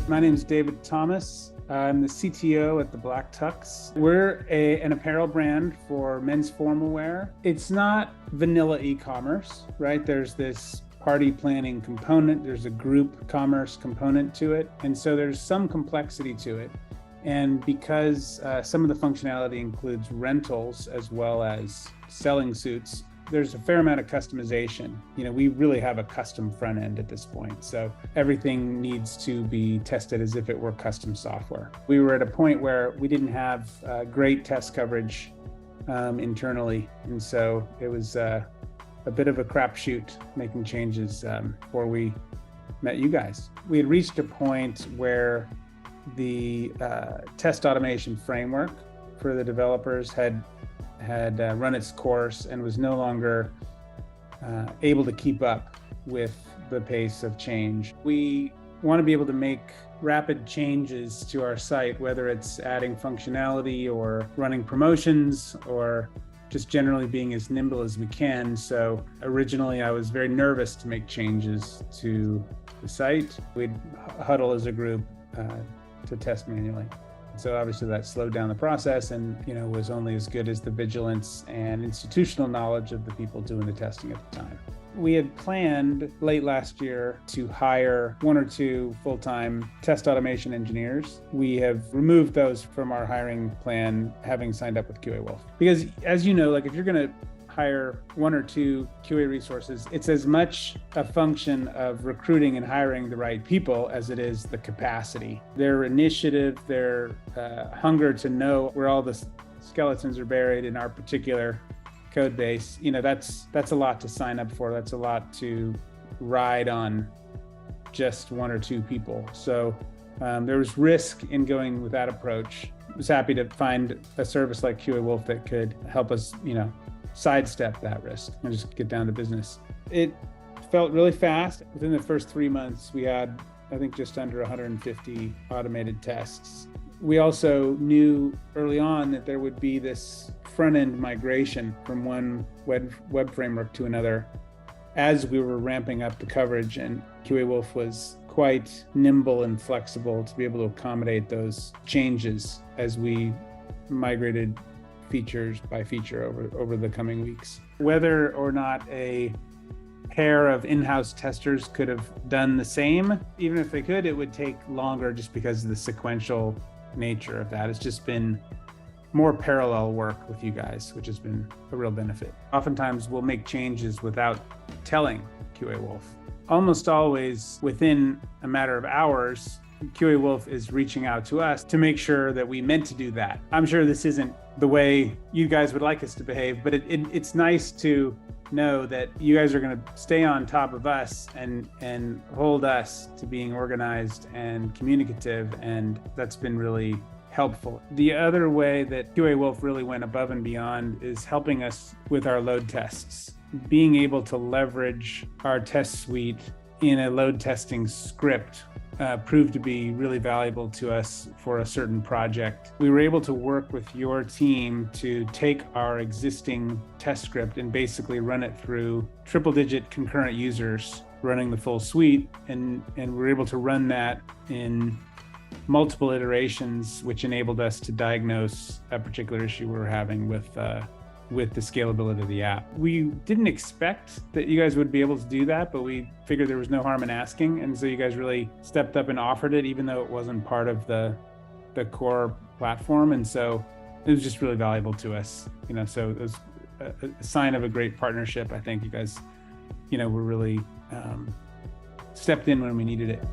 My name is David Thomas. I'm the CTO at the Black Tux. We're an apparel brand for men's formal wear. It's not vanilla e-commerce, right? There's this party planning component, there's a group commerce component to it, and so there's some complexity to it. And because some of the functionality includes rentals as well as selling suits, there's a fair amount of customization. We really have a custom front end at this point. So everything needs to be tested as if it were custom software. We were at a point where we didn't have great test coverage internally. And so it was a bit of a crapshoot making changes before we met you guys. We had reached a point where the test automation framework for the developers had run its course and was no longer able to keep up with the pace of change. We want to be able to make rapid changes to our site, whether it's adding functionality or running promotions or just generally being as nimble as we can. So originally I was very nervous to make changes to the site. We'd huddle as a group to test manually. So obviously that slowed down the process and was only as good as the vigilance and institutional knowledge of the people doing the testing at the time. We had planned late last year to hire 1 or 2 full-time test automation engineers. We have removed those from our hiring plan, having signed up with QA Wolf. Because as you know, if you're going to hire 1 or 2 QA resources, it's as much a function of recruiting and hiring the right people as it is the capacity. Their initiative, their hunger to know where all the skeletons are buried in our particular code base, that's a lot to sign up for. That's a lot to ride on just 1 or 2 people. So there was risk in going with that approach. I was happy to find a service like QA Wolf that could help us, sidestep that risk and just get down to business. It felt really fast. Within the first 3 months, we had, I think, just under 150 automated tests. We also knew early on that there would be this front-end migration from one web framework to another as we were ramping up the coverage, and QA Wolf was quite nimble and flexible to be able to accommodate those changes as we migrated features by feature over the coming weeks. Whether or not a pair of in-house testers could have done the same, even if they could, it would take longer just because of the sequential nature of that. It's just been more parallel work with you guys, which has been a real benefit. Oftentimes we'll make changes without telling QA Wolf. Almost always within a matter of hours, QA Wolf is reaching out to us to make sure that we meant to do that. I'm sure this isn't the way you guys would like us to behave, but it's nice to know that you guys are going to stay on top of us and hold us to being organized and communicative, and that's been really helpful. The other way that QA Wolf really went above and beyond is helping us with our load tests. Being able to leverage our test suite in a load testing script proved to be really valuable to us for a certain project. We were able to work with your team to take our existing test script and basically run it through triple-digit concurrent users running the full suite, and we're able to run that in multiple iterations, which enabled us to diagnose a particular issue we were having with the scalability of the app. We didn't expect that you guys would be able to do that, but we figured there was no harm in asking. And so you guys really stepped up and offered it, even though it wasn't part of the core platform. And so it was just really valuable to us, so it was a sign of a great partnership. I think you guys, were really stepped in when we needed it.